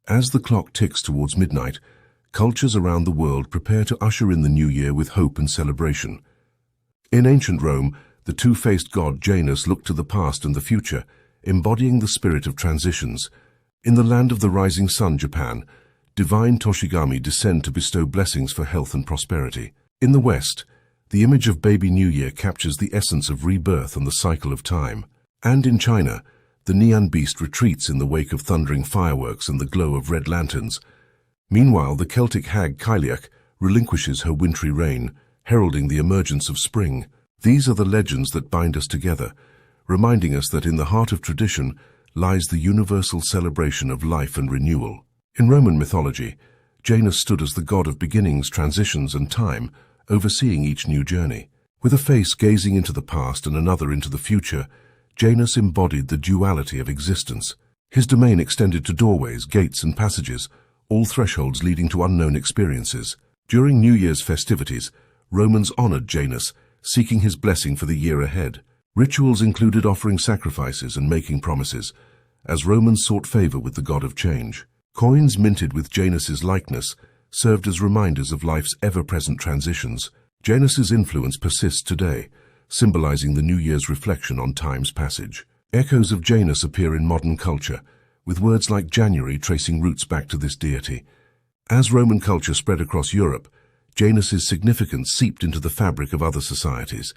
As the clock ticks towards midnight, cultures around the world prepare to usher in the new year with hope and celebration. In ancient Rome, the two-faced god Janus looked to the past and the future, embodying the spirit of transitions. In the land of the rising sun, Japan, divine Toshigami descend to bestow blessings for health and prosperity. In the West, the image of baby New Year captures the essence of rebirth and the cycle of time. And in China, the Nian beast retreats in the wake of thundering fireworks and the glow of red lanterns. Meanwhile, the Celtic hag Cailleach relinquishes her wintry reign, heralding the emergence of spring. These are the legends that bind us together, reminding us that in the heart of tradition lies the universal celebration of life and renewal. In Roman mythology, Janus stood as the god of beginnings, transitions, and time, overseeing each new journey. With a face gazing into the past and another into the future, Janus embodied the duality of existence. His domain extended to doorways, gates, and passages, all thresholds leading to unknown experiences. During New Year's festivities, Romans honored Janus, seeking his blessing for the year ahead. Rituals included offering sacrifices and making promises, as Romans sought favor with the god of change. Coins minted with Janus's likeness served as reminders of life's ever-present transitions. Janus's influence persists today, symbolizing the New Year's reflection on time's passage. Echoes of Janus appear in modern culture, with words like January tracing roots back to this deity. As Roman culture spread across Europe, Janus's significance seeped into the fabric of other societies.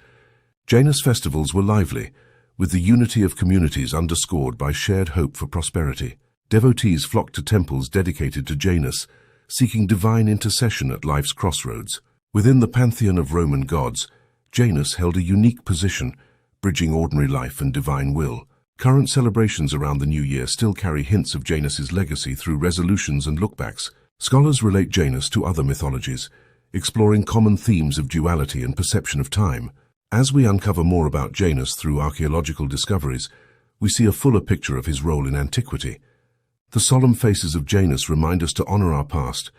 Janus festivals were lively, with the unity of communities underscored by shared hope for prosperity. Devotees flocked to temples dedicated to Janus, seeking divine intercession at life's crossroads. Within the pantheon of Roman gods, Janus held a unique position, bridging ordinary life and divine will. Current celebrations around the New Year still carry hints of Janus's legacy through resolutions and lookbacks. Scholars relate Janus to other mythologies, exploring common themes of duality and perception of time. As we uncover more about Janus through archaeological discoveries, we see a fuller picture of his role in antiquity. The solemn faces of Janus remind us to honor our past,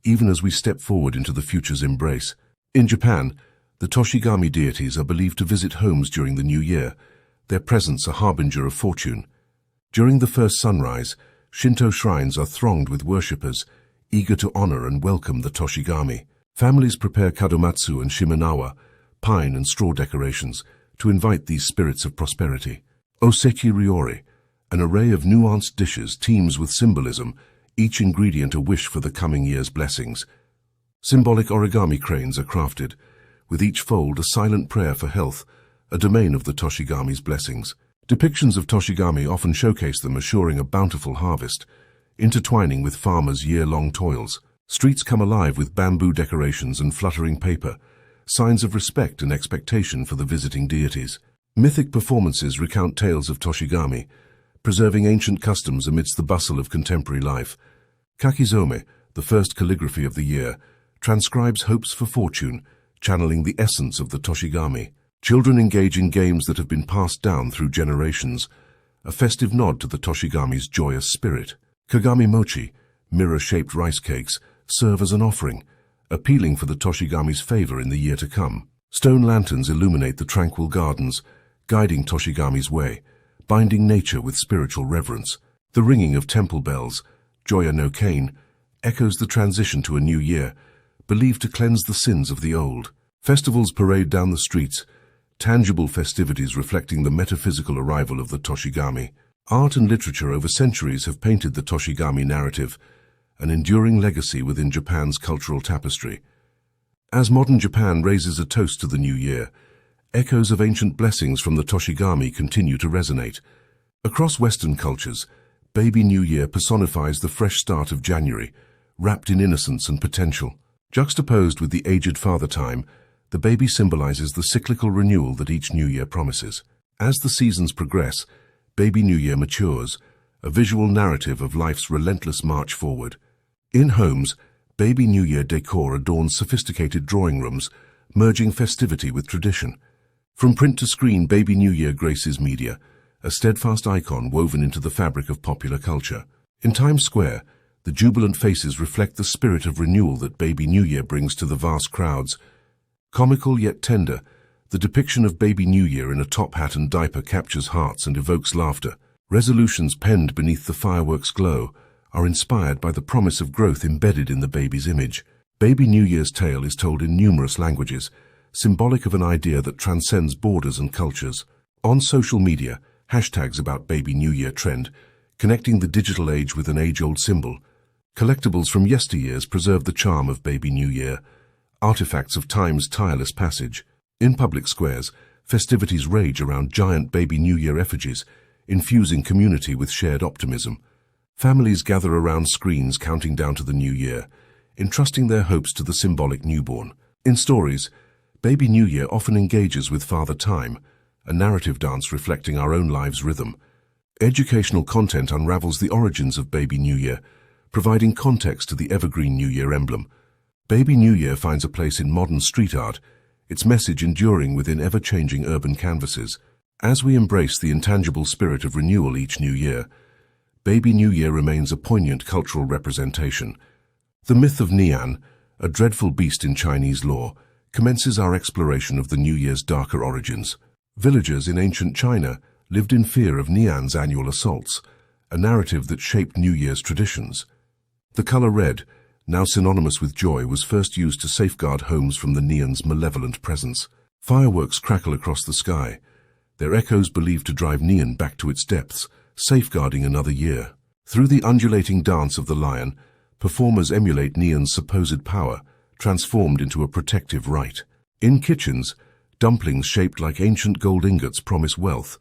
even as we step forward into the future's embrace. In Japan, the Toshigami deities are believed to visit homes during the New Year, their presence a harbinger of fortune. During the first sunrise, Shinto shrines are thronged with worshippers, eager to honor and welcome the Toshigami. Families prepare kadomatsu and shimenawa, pine and straw decorations, to invite these spirits of prosperity. Oseki ryori, an array of nuanced dishes, teems with symbolism, each ingredient a wish for the coming year's blessings. Symbolic origami cranes are crafted, with each fold a silent prayer for health, a domain of the Toshigami's blessings. Depictions of Toshigami often showcase them assuring a bountiful harvest, intertwining with farmers' year-long toils. Streets come alive with bamboo decorations and fluttering paper, signs of respect and expectation for the visiting deities. Mythic performances recount tales of Toshigami, preserving ancient customs amidst the bustle of contemporary life. Kakizome, the first calligraphy of the year, transcribes hopes for fortune, channeling the essence of the Toshigami. Children engage in games that have been passed down through generations, a festive nod to the Toshigami's joyous spirit. Kagami mochi, mirror-shaped rice cakes, serve as an offering, appealing for the Toshigami's favor in the year to come. Stone lanterns illuminate the tranquil gardens, guiding Toshigami's way, binding nature with spiritual reverence. The ringing of temple bells, Joya no Kane, echoes the transition to a new year, believed to cleanse the sins of the old. Festivals parade down the streets, tangible festivities reflecting the metaphysical arrival of the Toshigami. Art and literature over centuries have painted the Toshigami narrative, an enduring legacy within Japan's cultural tapestry. As modern Japan raises a toast to the new year, echoes of ancient blessings from the Toshigami continue to resonate. Across Western cultures, baby New Year personifies the fresh start of January, wrapped in innocence and potential. Juxtaposed with the aged father time, the baby symbolizes the cyclical renewal that each new year promises. As the seasons progress, baby New Year matures, a visual narrative of life's relentless march forward. In homes, baby New Year decor adorns sophisticated drawing rooms, merging festivity with tradition. From print to screen, baby New Year graces media, a steadfast icon woven into the fabric of popular culture. In Times Square, the jubilant faces reflect the spirit of renewal that baby New Year brings to the vast crowds. Comical yet tender, the depiction of baby New Year in a top hat and diaper captures hearts and evokes laughter. Resolutions penned beneath the fireworks' glow are inspired by the promise of growth embedded in the baby's image. Baby New Year's tale is told in numerous languages, symbolic of an idea that transcends borders and cultures. On social media, hashtags about Baby New Year trend, connecting the digital age with an age-old symbol. Collectibles from yesteryears preserve the charm of Baby New Year, artifacts of time's tireless passage. In public squares, festivities rage around giant Baby New Year effigies, infusing community with shared optimism. Families gather around screens counting down to the new year, entrusting their hopes to the symbolic newborn. In stories, Baby New Year often engages with Father Time, a narrative dance reflecting our own lives' rhythm. Educational content unravels the origins of Baby New Year, providing context to the evergreen New Year emblem. Baby New Year finds a place in modern street art, its message enduring within ever-changing urban canvases. As we embrace the intangible spirit of renewal each new year, Baby New Year remains a poignant cultural representation. The myth of Nian, a dreadful beast in Chinese lore, commences our exploration of the New Year's darker origins. Villagers in ancient China lived in fear of Nian's annual assaults, a narrative that shaped New Year's traditions. The color red, now synonymous with joy, was first used to safeguard homes from the Nian's malevolent presence. Fireworks crackle across the sky, their echoes believed to drive Nian back to its depths, safeguarding another year. Through the undulating dance of the lion, performers emulate Nian's supposed power, transformed into a protective rite. In kitchens, dumplings shaped like ancient gold ingots promise wealth,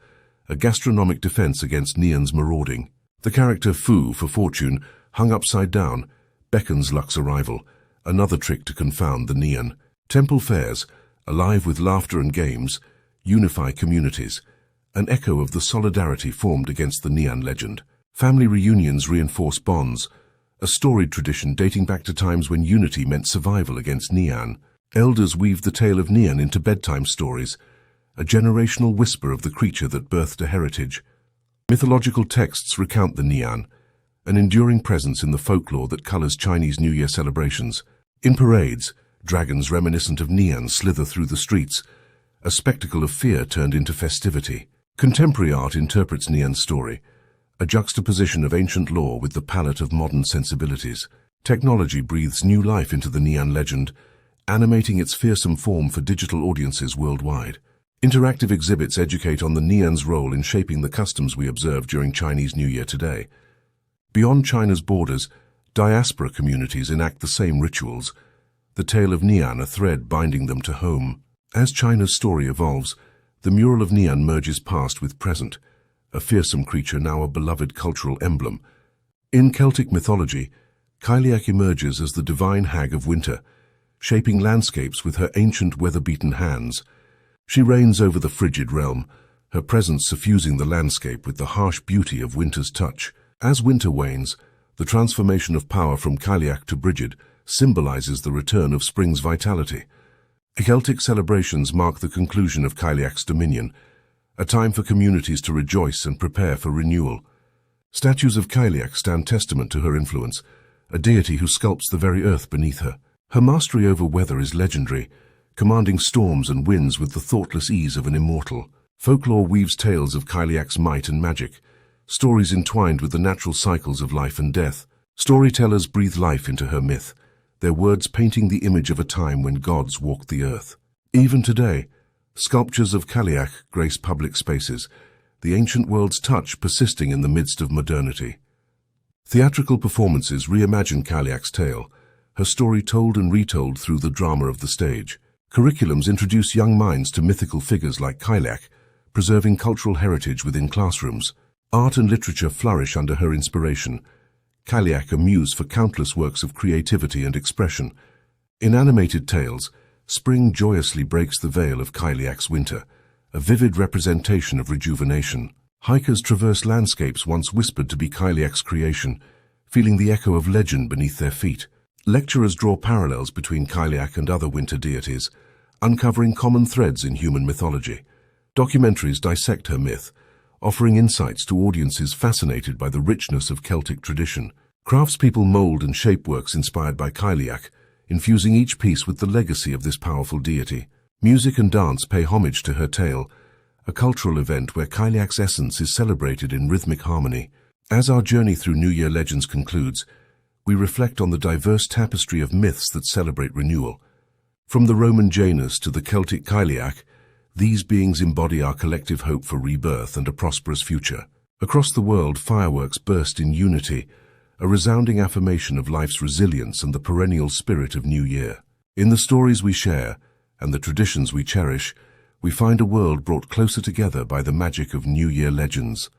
a gastronomic defense against Nian's marauding. The character Fu, for fortune, hung upside down, beckons luck's arrival, another trick to confound the Nian. Temple fairs, alive with laughter and games, unify communities, an echo of the solidarity formed against the Nian legend. Family reunions reinforce bonds, a storied tradition dating back to times when unity meant survival against Nian. Elders weave the tale of Nian into bedtime stories, a generational whisper of the creature that birthed a heritage. Mythological texts recount the Nian, an enduring presence in the folklore that colors Chinese New Year celebrations. In parades, dragons reminiscent of Nian slither through the streets, a spectacle of fear turned into festivity. Contemporary art interprets Nian's story, a juxtaposition of ancient lore with the palette of modern sensibilities. Technology breathes new life into the Nian legend, animating its fearsome form for digital audiences worldwide. Interactive exhibits educate on the Nian's role in shaping the customs we observe during Chinese New Year today. Beyond China's borders, diaspora communities enact the same rituals, the tale of Nian a thread binding them to home. As China's story evolves, the mural of Nian merges past with present, a fearsome creature now a beloved cultural emblem. In Celtic mythology, Cailleach emerges as the divine hag of winter, shaping landscapes with her ancient weather-beaten hands. She reigns over the frigid realm, her presence suffusing the landscape with the harsh beauty of winter's touch. As winter wanes, the transformation of power from Cailleach to Brigid symbolizes the return of spring's vitality. Celtic celebrations mark the conclusion of Cailleach's dominion, a time for communities to rejoice and prepare for renewal. Statues of Cailleach stand testament to her influence, a deity who sculpts the very earth beneath her. Her mastery over weather is legendary, commanding storms and winds with the thoughtless ease of an immortal. Folklore weaves tales of Cailleach's might and magic, stories entwined with the natural cycles of life and death. Storytellers breathe life into her myth, their words painting the image of a time when gods walked the earth. Even today, sculptures of Cailleach grace public spaces, the ancient world's touch persisting in the midst of modernity. Theatrical performances reimagine Cailleach's tale, her story told and retold through the drama of the stage. Curriculums introduce young minds to mythical figures like Cailleach, preserving cultural heritage within classrooms. Art and literature flourish under her inspiration, Cailleach a muse for countless works of creativity and expression. In animated tales, spring joyously breaks the veil of Cailleach's winter, a vivid representation of rejuvenation. Hikers traverse landscapes once whispered to be Cailleach's creation, feeling the echo of legend beneath their feet. Lecturers draw parallels between Cailleach and other winter deities, uncovering common threads in human mythology. Documentaries dissect her myth, offering insights to audiences fascinated by the richness of Celtic tradition. Craftspeople mold and shape works inspired by Cailleach, infusing each piece with the legacy of this powerful deity. Music and dance pay homage to her tale, a cultural event where Cailleach's essence is celebrated in rhythmic harmony. As our journey through New Year legends concludes, we reflect on the diverse tapestry of myths that celebrate renewal. From the Roman Janus to the Celtic Cailleach, these beings embody our collective hope for rebirth and a prosperous future. Across the world, fireworks burst in unity, a resounding affirmation of life's resilience and the perennial spirit of New Year. In the stories we share and the traditions we cherish, we find a world brought closer together by the magic of New Year legends.